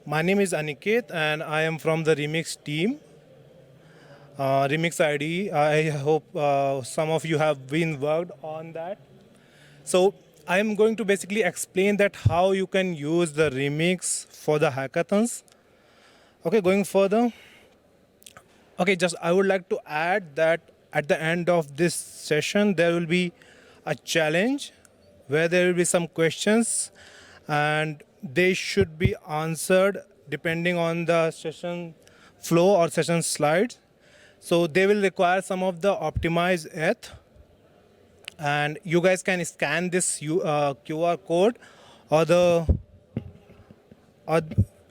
My name is Aniket and I am from the Remix team. Remix ID. I hope some of you have been worked on that. So I am going to basically explain that how you can use the Remix for the hackathons. Okay, going further. Okay, just I would like to add that at the end of this session there will be a challenge where there will be some questions and they should be answered depending on the session flow or session slides. So they will require some of the optimized ETH, and you guys can scan this QR code or or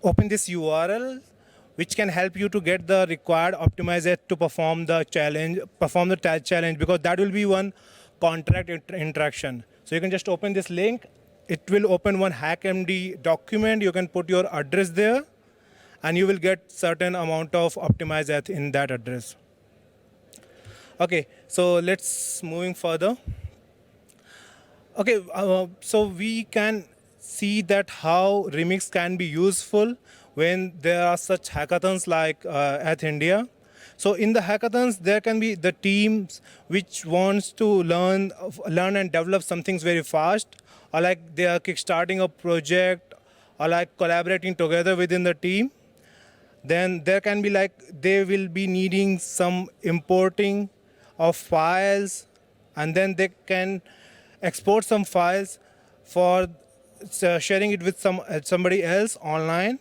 open this URL, which can help you to get the required optimized ETH to perform the challenge, challenge, because that will be one contract interaction. So you can just open this link. It will open one HackMD document. You can put your address there, and you will get certain amount of optimized ETH in that address. Okay, so let's moving further. Okay, so we can see that how Remix can be useful when there are such hackathons like ETHIndia. So in the hackathons, there can be the teams which wants to learn and develop some things very fast, or like they are kickstarting a project, or like collaborating together within the team. Then there can be like they will be needing some importing of files, and then they can export some files for sharing it with somebody else online.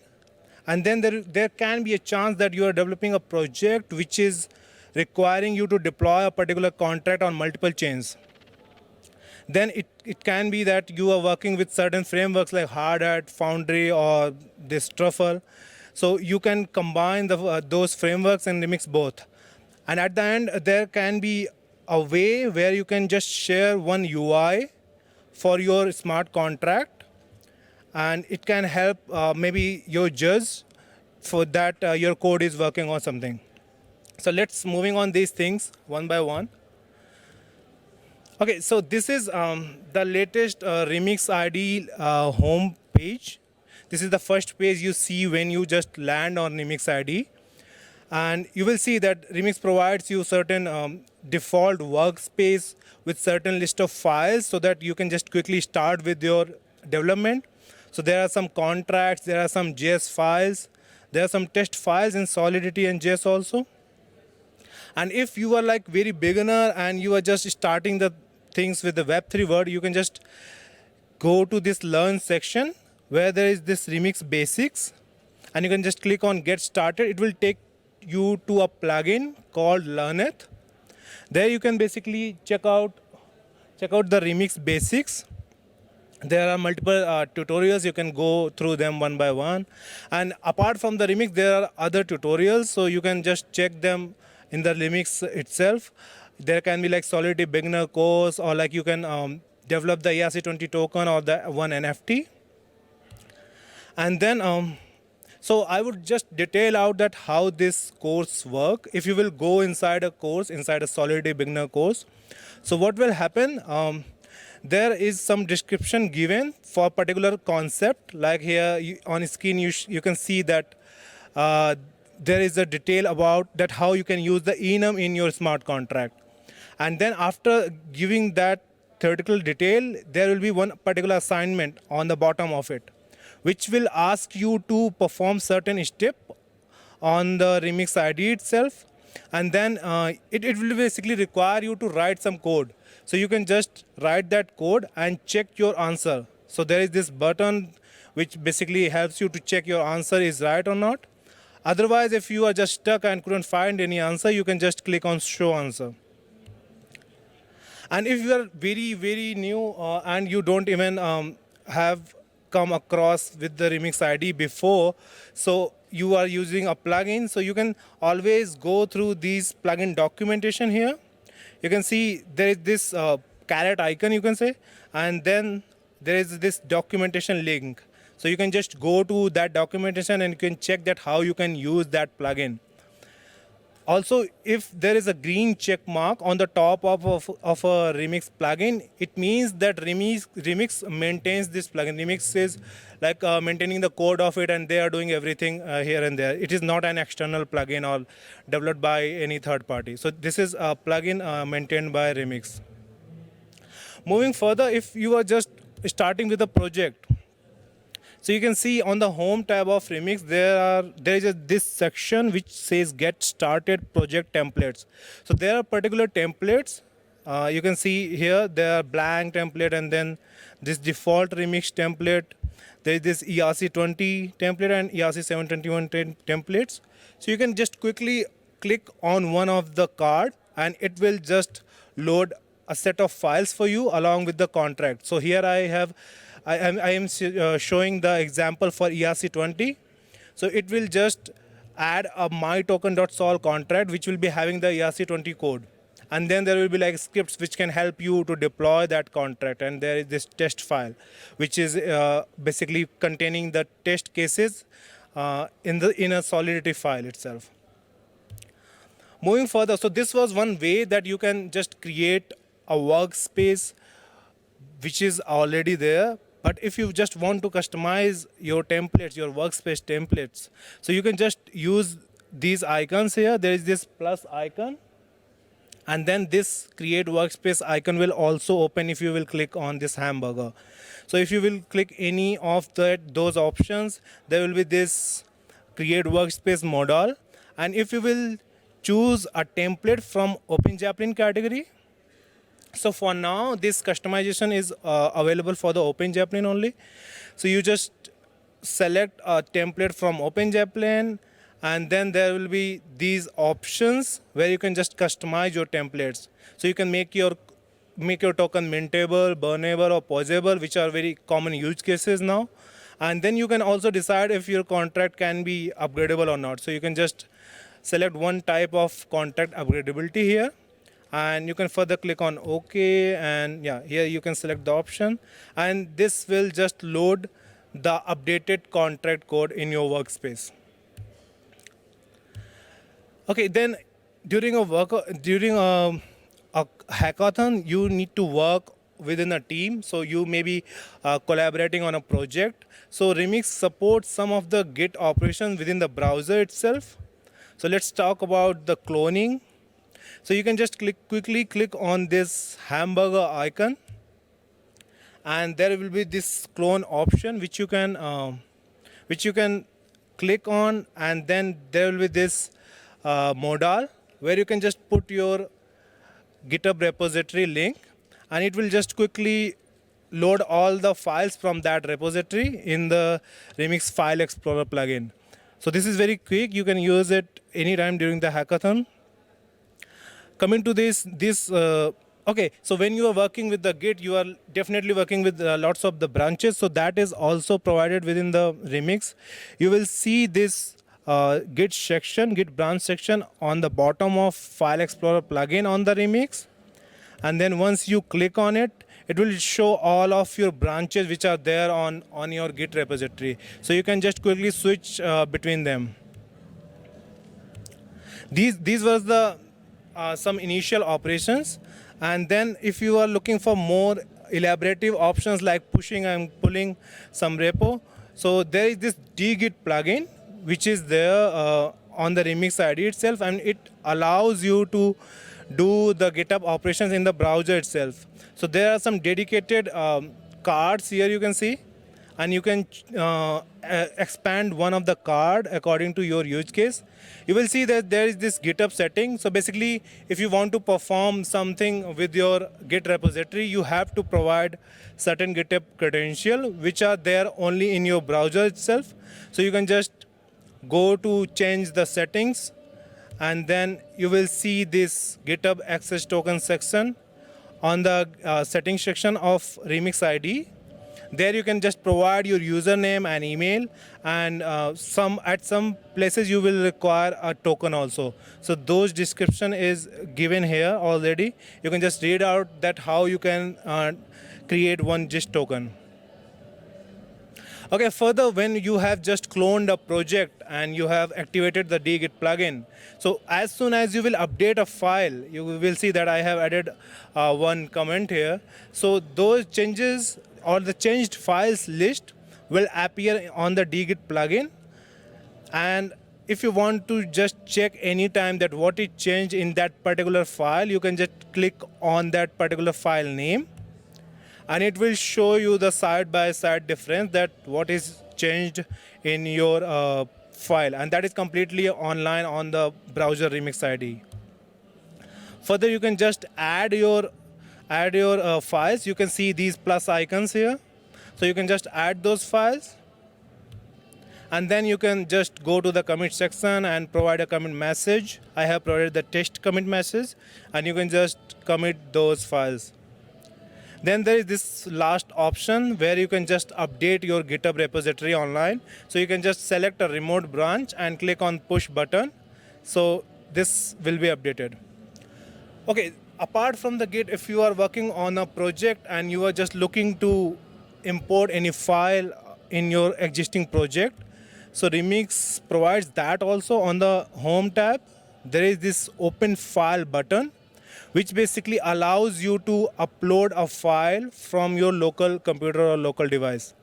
And then there can be a chance that you are developing a project which is requiring you to deploy a particular contract on multiple chains. Then it can be that you are working with certain frameworks like Hardhat, Foundry, or this Truffle. So you can combine those frameworks and remix both. And at the end, there can be a way where you can just share one UI for your smart contract, and it can help maybe your judge for that your code is working on something. So let's moving on these things one by one. Okay, so this is the latest Remix ID home page. This is the first page you see when you just land on Remix ID. And you will see that Remix provides you certain default workspace with certain list of files so that you can just quickly start with your development. So there are some contracts, there are some JS files, there are some test files in Solidity and JS also. And if you are like very beginner and you are just starting the things with the Web3 word, you can just go to this Learn section where there is this Remix Basics, and you can just click on Get Started. It will take you to a plugin called Learneth. There you can basically check out the Remix Basics. There are multiple tutorials. You can go through them one by one. And apart from the Remix, there are other tutorials, so you can just check them in the Remix itself. There can be like Solidity beginner course, or like you can develop the ERC20 token or the one NFT. And then so I would just detail out that how this course work. If you will go inside a course, inside a Solidity beginner course, so what will happen? There is some description given for particular concept. Like here on screen, you can see that there is a detail about that how you can use the enum in your smart contract. And then after giving that theoretical detail, there will be one particular assignment on the bottom of it, which will ask you to perform certain step on the Remix ID itself. And then it will basically require you to write some code. So you can just write that code and check your answer. So there is this button which basically helps you to check your answer is right or not. Otherwise, if you are just stuck and couldn't find any answer, you can just click on Show Answer. And if you are very, very new and you don't even have come across with the Remix ID before, so you are using a plugin, so you can always go through these plugin documentation here. You can see there is this caret icon, you can say, and then there is this documentation link. So you can just go to that documentation and you can check that how you can use that plugin. Also, if there is a green check mark on the top of a Remix plugin, it means that Remix maintains this plugin. Remix is like maintaining the code of it, and they are doing everything here and there. It is not an external plugin or developed by any third party. So this is a plugin maintained by Remix. Moving further, if you are just starting with a project, so you can see on the home tab of Remix, there is this section which says Get Started Project Templates. So there are particular templates. You can see here there are blank template, and then this default Remix template. There is this ERC20 template and ERC721 templates. So you can just quickly click on one of the card, and it will just load a set of files for you along with the contract. So here I am showing the example for ERC20. So it will just add a mytoken.sol contract which will be having the ERC20 code. And then there will be like scripts which can help you to deploy that contract. And there is this test file which is basically containing the test cases in a Solidity file itself. Moving further, so this was one way that you can just create a workspace which is already there. But if you just want to customize your templates, your workspace templates, so you can just use these icons here. There is this plus icon, and then this create workspace icon will also open if you will click on this hamburger. So if you will click any of those options, there will be this create workspace modal. And if you will choose a template from OpenJaplin category, so for now, this customization is available for the OpenJaplin only. So you just select a template from OpenJaplin, and then there will be these options where you can just customize your templates. So you can make your token mintable, burnable, or pausable, which are very common use cases now. And then you can also decide if your contract can be upgradable or not. So you can just select one type of contract upgradability here. And you can further click on OK, and yeah, here you can select the option, and this will just load the updated contract code in your workspace. Okay, then during a hackathon, you need to work within a team. So you may be collaborating on a project. So Remix supports some of the Git operations within the browser itself. So let's talk about the cloning. So you can just quickly click on this hamburger icon, and there will be this clone option which you can click on, and then there will be this modal where you can just put your GitHub repository link, and it will just quickly load all the files from that repository in the Remix File Explorer plugin. So this is very quick. You can use it anytime during the hackathon. Coming to this, okay, so when you are working with the Git, you are definitely working with lots of the branches. So that is also provided within the Remix. You will see this Git branch section on the bottom of File Explorer plugin on the Remix. And then once you click on it, it will show all of your branches which are there on your Git repository. So you can just quickly switch between them. These were the some initial operations, and then if you are looking for more elaborative options like pushing and pulling some repo, so there is this dgit plugin which is there on the Remix ID itself, and it allows you to do the GitHub operations in the browser itself. So there are some dedicated cards here you can see, and you can expand one of the card according to your use case. You will see that there is this GitHub setting. So basically, if you want to perform something with your Git repository, you have to provide certain GitHub credential which are there only in your browser itself. So you can just go to change the settings, and then you will see this GitHub access token section on the settings section of Remix ID. There you can just provide your username and email, and at some places you will require a token also. So those description is given here already. You can just read out that how you can create one GIST token. Okay, further, when you have just cloned a project and you have activated the dgit plugin, so as soon as you will update a file, you will see that I have added one comment here. So those changes or the changed files list will appear on the dgit plugin. And if you want to just check anytime that what is changed in that particular file, you can just click on that particular file name, and it will show you the side-by-side difference that what is changed in your file, and that is completely online on the browser Remix ID. Further, you can just add your files. You can see these plus icons here, so you can just add those files, and then you can just go to the commit section and provide a commit message. I have provided the test commit message, and you can just commit those files. Then there is this last option where you can just update your GitHub repository online. So you can just select a remote branch and click on push button. So this will be updated. Okay, apart from the Git, if you are working on a project and you are just looking to import any file in your existing project, so Remix provides that also. On the home tab, there is this open file button, which basically allows you to upload a file from your local computer or local device.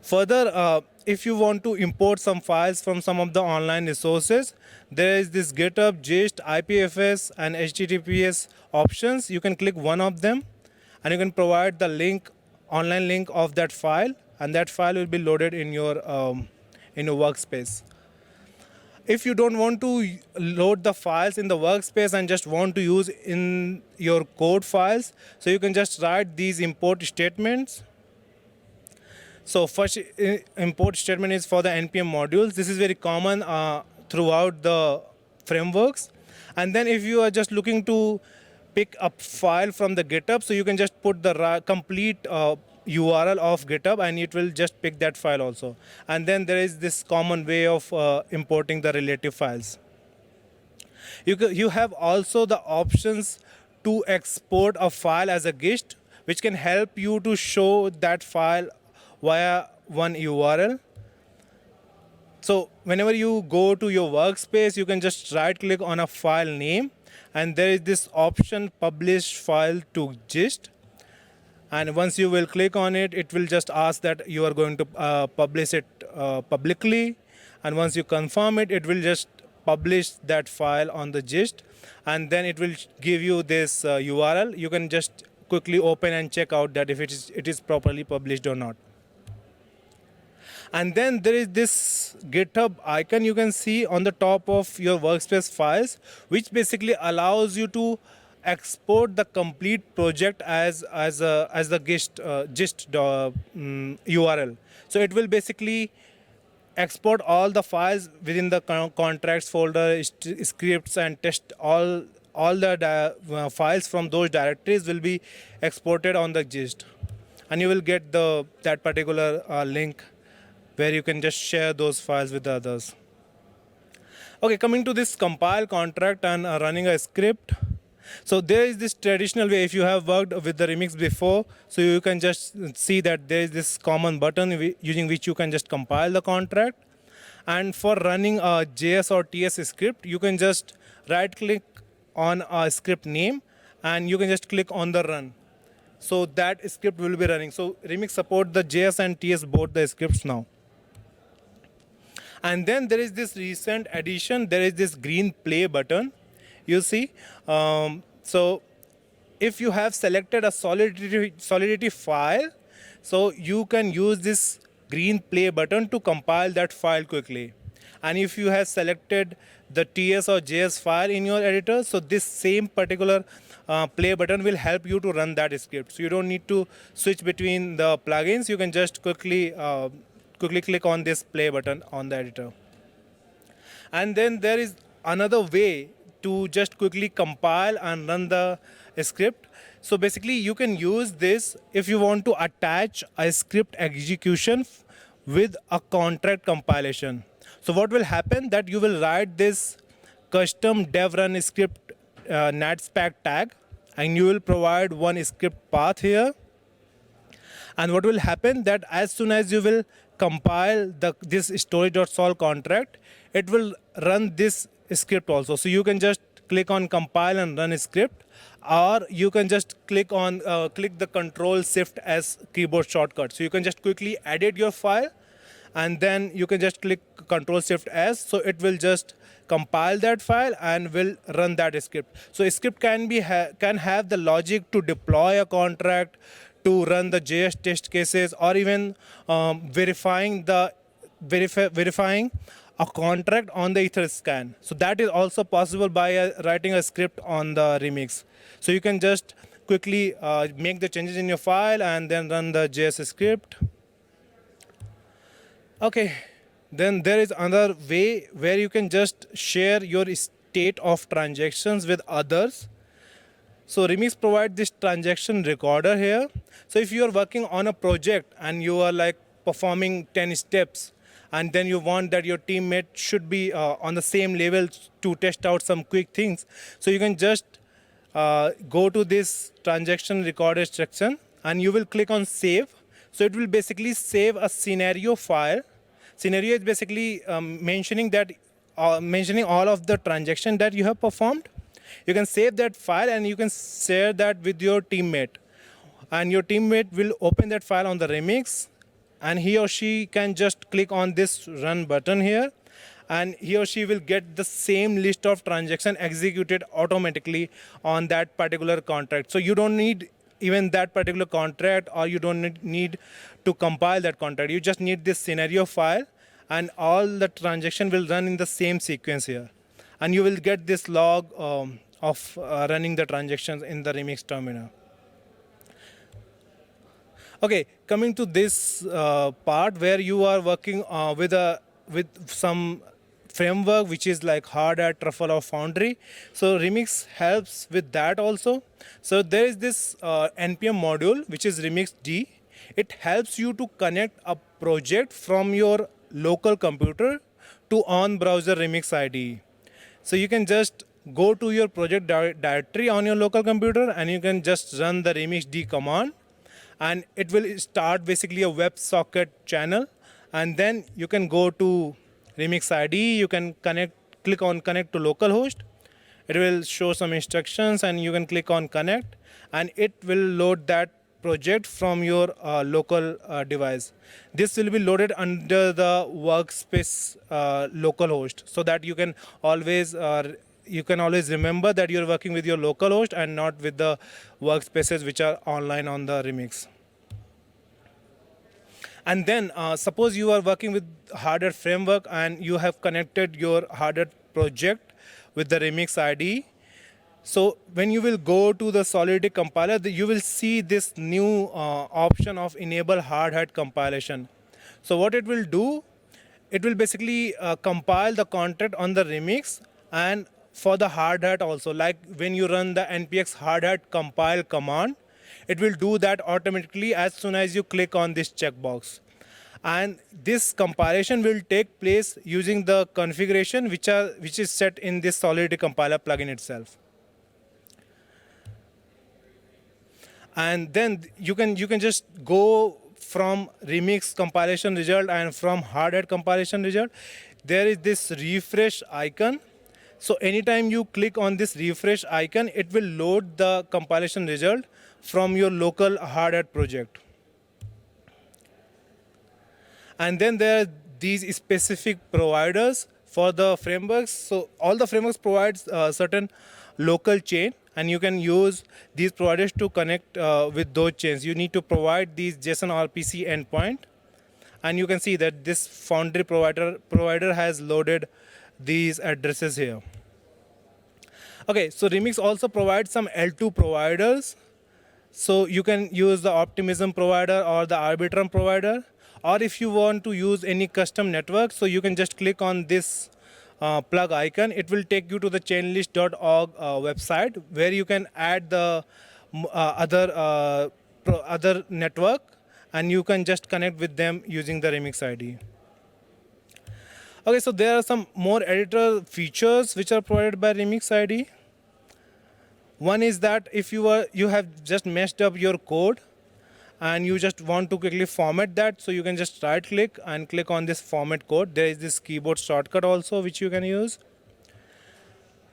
Further, if you want to import some files from some of the online resources, there is this GitHub, GIST, IPFS, and HTTPS options. You can click one of them, and you can provide the link, online link of that file, and that file will be loaded in your workspace. If you don't want to load the files in the workspace and just want to use in your code files, so you can just write these import statements. So first import statement is for the npm modules. This is very common throughout the frameworks. And then if you are just looking to pick up file from the GitHub, so you can just put the complete URL of GitHub, and it will just pick that file also. And then there is this common way of importing the relative files. You have also the options to export a file as a GIST, which can help you to show that file via one URL. So whenever you go to your workspace, you can just right click on a file name, and there is this option publish file to GIST. And once you will click on it, it will just ask that you are going to publish it publicly. And once you confirm it, it will just publish that file on the GIST. And then it will give you this URL. You can just quickly open and check out that if it is properly published or not. And then there is this GitHub icon you can see on the top of your workspace files, which basically allows you to export the complete project as the GIST URL. So it will basically export all the files within the contracts folder, scripts, and test all the files from those directories will be exported on the GIST, and you will get that particular link where you can just share those files with the others. Okay, coming to this compile contract and running a script. So there is this traditional way. If you have worked with the Remix before, so you can just see that there is this common button using which you can just compile the contract. And for running a JS or TS script, you can just right click on a script name, and you can just click on the run. So that script will be running. So Remix support the JS and TS both the scripts now. And then there is this recent addition. There is this green play button. You see, so if you have selected a Solidity file, so you can use this green play button to compile that file quickly. And if you have selected the TS or JS file in your editor, so this same particular play button will help you to run that script. So you don't need to switch between the plugins. You can just quickly click on this play button on the editor. And then there is another way to just quickly compile and run the script. So basically you can use this if you want to attach a script execution with a contract compilation. So what will happen that you will write this custom dev run script netspec tag, and you will provide one script path here. And what will happen that as soon as you will compile this storage.sol contract, it will run this script also. So you can just click on compile and run a script, or you can just click on click the control shift as keyboard shortcut. So you can just quickly edit your file, and then you can just click control shift s, so it will just compile that file and will run that script. So a script can have the logic to deploy a contract, to run the JS test cases, or even verifying a contract on the Etherscan. So that is also possible by writing a script on the Remix. So you can just quickly make the changes in your file and then run the JS script. Okay, then there is another way where you can just share your state of transactions with others. So Remix provides this transaction recorder here. So if you are working on a project and you are like performing 10 steps, and then you want that your teammate should be on the same level to test out some quick things, so you can just go to this transaction recorder section and you will click on save. So it will basically save a scenario file. Scenario is basically mentioning all of the transactions that you have performed. You can save that file and you can share that with your teammate. And your teammate will open that file on the Remix, and he or she can just click on this run button here, and he or she will get the same list of transactions executed automatically on that particular contract. So you don't need even that particular contract, or you don't need to compile that contract. You just need this scenario file, and all the transaction will run in the same sequence here. And you will get this log of running the transactions in the Remix terminal. Okay, coming to this part where you are working with some framework which is like Hard Hat, Truffle, or Foundry. So Remix helps with that also. So there is this npm module which is Remix D. It helps you to connect a project from your local computer to on-browser Remix IDE. So you can just go to your project directory on your local computer, and you can just run the Remix D command, and it will start basically a WebSocket channel. And then you can go to Remix IDE, you can click on connect to localhost. It will show some instructions, and you can click on connect, and it will load that project from your local device. This will be loaded under the workspace localhost, so that you can always remember that you're working with your localhost and not with the workspaces which are online on the Remix. And then suppose you are working with Hard Hat framework and you have connected your Hard Hat project with the Remix IDE. So when you will go to the Solidity compiler, you will see this new option of enable Hard Hat compilation. So what it will do, it will basically compile the contract on the Remix, and for the Hard Hat also, like when you run the npx Hard Hat compile command, it will do that automatically as soon as you click on this checkbox. And this compilation will take place using the configuration which is set in this Solidity compiler plugin itself. And then you can just go from Remix compilation result and from Hard Hat compilation result. There is this refresh icon. So anytime you click on this refresh icon, it will load the compilation result from your local Hard Hat project. And then there are these specific providers for the frameworks. So all the frameworks provide certain local chain, and you can use these providers to connect with those chains. You need to provide these JSON RPC endpoint, and you can see that this Foundry provider has loaded these addresses here. Okay, so Remix also provides some L2 providers. So you can use the Optimism provider or the Arbitrum provider, or if you want to use any custom network, so you can just click on this plug icon. It will take you to the chainlist.org website where you can add the other network, and you can just connect with them using the Remix ID. Okay, so there are some more editor features which are provided by Remix ID. One is that if you have just messed up your code, and you just want to quickly format that, so you can just right click and click on this format code. There is this keyboard shortcut also which you can use.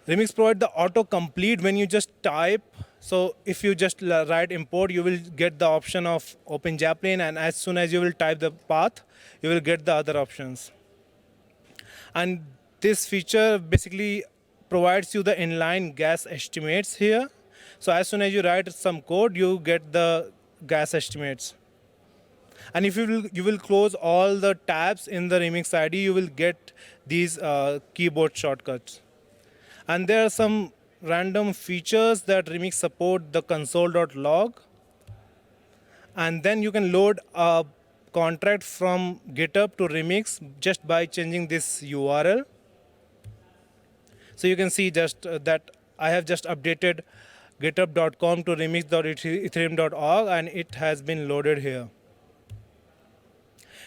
Remix provide the auto complete when you just type. So if you just write import, you will get the option of open Japlane, and as soon as you will type the path, you will get the other options. And this feature basically provides you the inline gas estimates here. So as soon as you write some code, you get the gas estimates. And if you will close all the tabs in the Remix ID, you will get these keyboard shortcuts. And there are some random features that Remix support, the console.log. And then you can load a contract from GitHub to Remix just by changing this URL. So you can see just that I have just updated github.com to remix.ethereum.org, and it has been loaded here.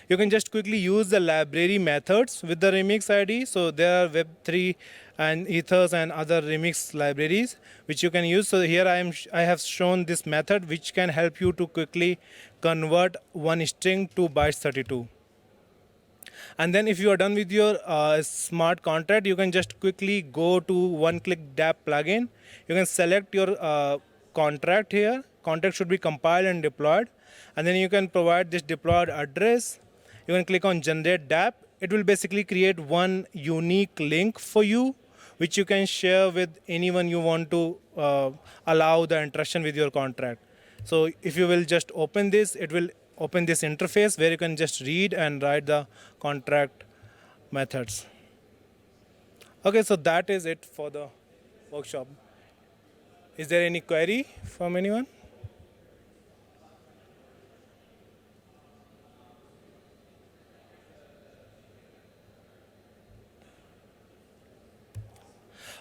You can just quickly use the library methods with the Remix ID. So there are Web3 and Ethers and other Remix libraries which you can use. So here I have shown this method which can help you to quickly convert one string to bytes 32. And then if you are done with your smart contract, you can just quickly go to one-click dApp plugin. You can select your contract here. Contract should be compiled and deployed. And then you can provide this deployed address. You can click on generate dApp. It will basically create one unique link for you, which you can share with anyone you want to allow the interaction with your contract. So if you will just open this, it will open this interface where you can just read and write the contract methods. Okay, so that is it for the workshop. Is there any query from anyone?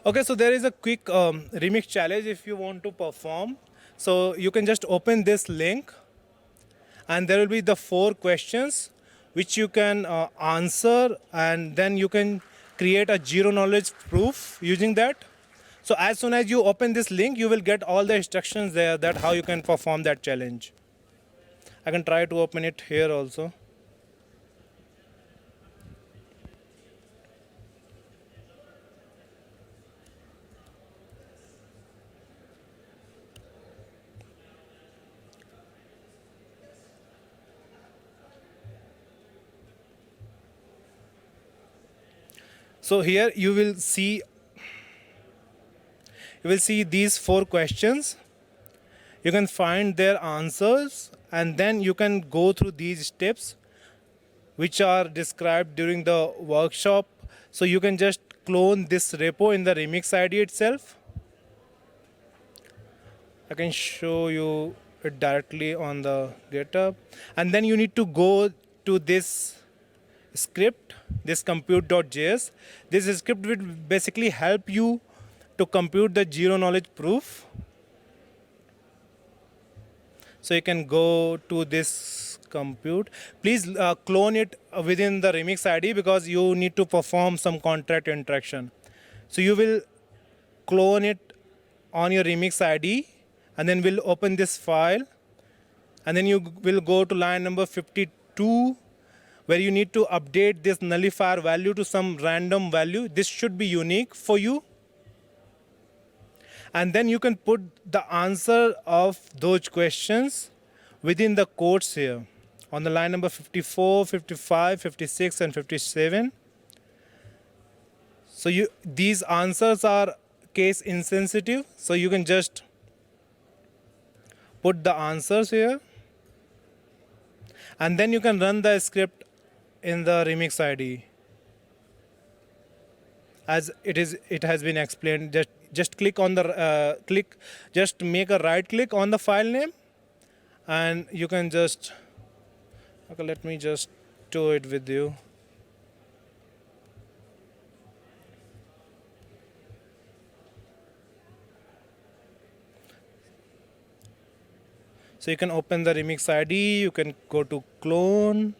Okay, so there is a quick remix challenge if you want to perform. So you can just open this link, and there will be the 4 questions which you can answer, and then you can create a zero knowledge proof using that. So as soon as you open this link, you will get all the instructions there that how you can perform that challenge. I can try to open it here also. So here you will see these 4 questions. You can find their answers, and then you can go through these steps which are described during the workshop. So you can just clone this repo in the Remix ID itself. I can show you it directly on the GitHub. And then you need to go to this script, this compute.js. This script will basically help you to compute the zero knowledge proof. So you can go to this compute. Please clone it within the Remix ID because you need to perform some contract interaction. So you will clone it on your Remix ID, and then we'll open this file, and then you will go to line number 52, where you need to update this nullifier value to some random value. This should be unique for you. And then you can put the answer of those questions within the quotes here on the line number 54, 55, 56, and 57. So these answers are case insensitive. So you can just put the answers here. And then you can run the script in the Remix ID. As it has been explained, just click on the just make a right click on the file name, and you can just, okay, let me just do it with you. So you can open the Remix ID, you can go to clone.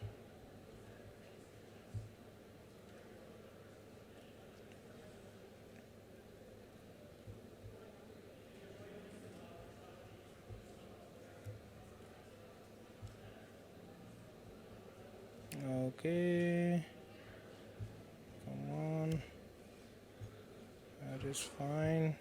Okay. Come on. That is fine.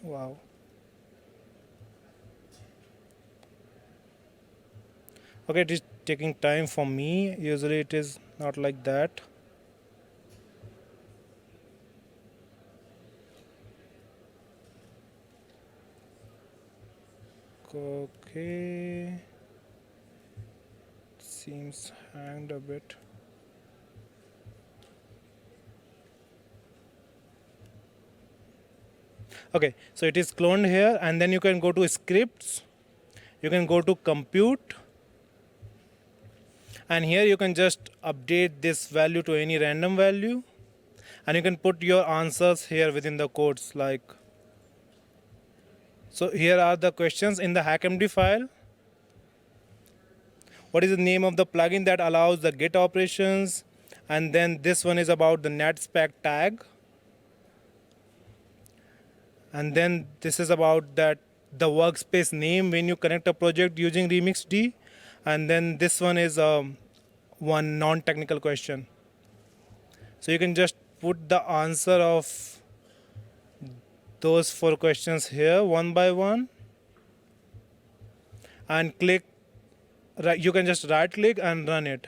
Wow. Okay, it is taking time for me. Usually it is not like that. Okay. Seems hanged a bit. Okay, so it is cloned here, and then you can go to scripts, you can go to compute, and here you can just update this value to any random value, and you can put your answers here within the codes. Like, so here are the questions in the hackmd file. What is the name of the plugin that allows the get operations? And then this one is about the netspec tag. And then this is about that the workspace name when you connect a project using remixd. And then this one is one non-technical question. So you can just put the answer of those 4 questions here one by one, and click. You can just right click and run it.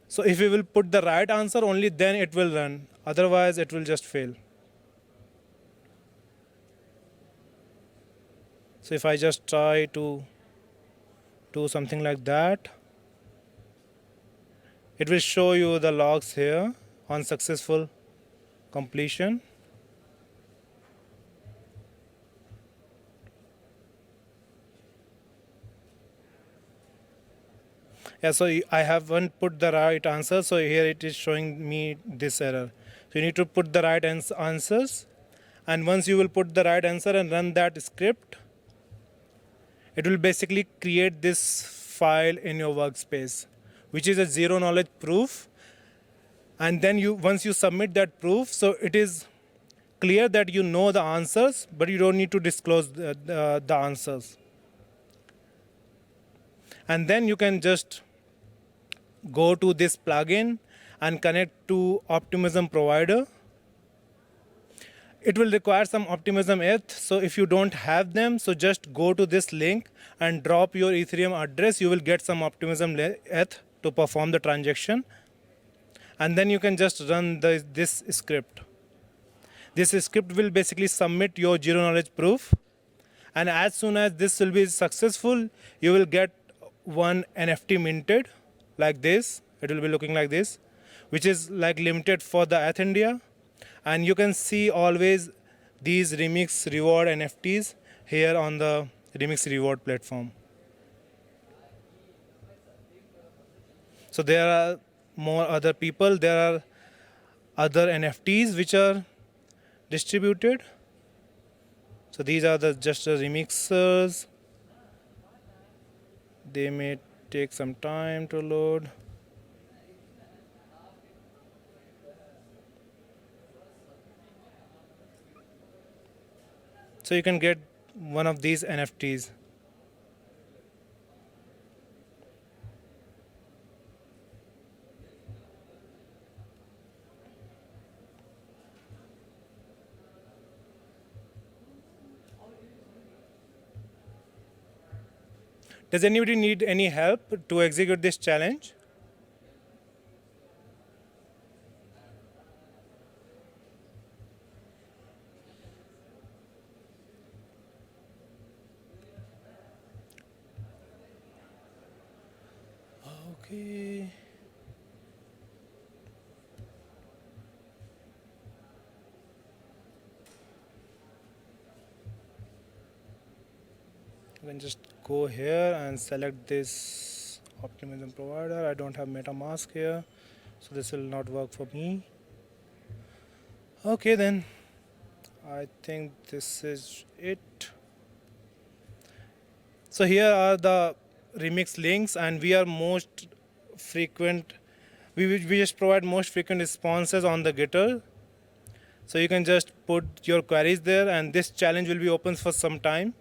So if you will put the right answer, only then it will run. Otherwise, it will just fail. So if I just try to do something like that, it will show you the logs here on successful completion. Yeah, so I haven't put the right answer, so here it is showing me this error. So you need to put the right answers, and once you will put the right answer and run that script, it will basically create this file in your workspace, which is a zero knowledge proof. And then once you submit that proof, so it is clear that you know the answers, but you don't need to disclose the answers. And then you can just go to this plugin and connect to Optimism provider. It will require some Optimism ETH. So if you don't have them, so just go to this link and drop your Ethereum address. You will get some Optimism ETH to perform the transaction. And then you can just run this script. This script will basically submit your zero knowledge proof. And as soon as this will be successful, you will get one NFT minted like this. It will be looking like this, which is like limited for the ETHIndia. And you can see always these Remix reward NFTs here on the Remix reward platform. So there are more other people. There are other NFTs which are distributed. So these are just the remixers. They may take some time to load. So you can get one of these NFTs. Does anybody need any help to execute this challenge? Okay. You can just go here and select this Optimism provider. I don't have MetaMask here, so this will not work for me. Okay, then I think this is it. So here are the remix links, and we are most frequent We just provide most frequent responses on the Gitter. So you can just put your queries there, and this challenge will be open for some time.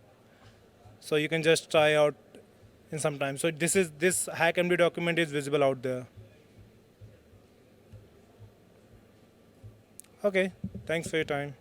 So you can just try out in some time. So this HackMD document is visible out there. Okay, thanks for your time.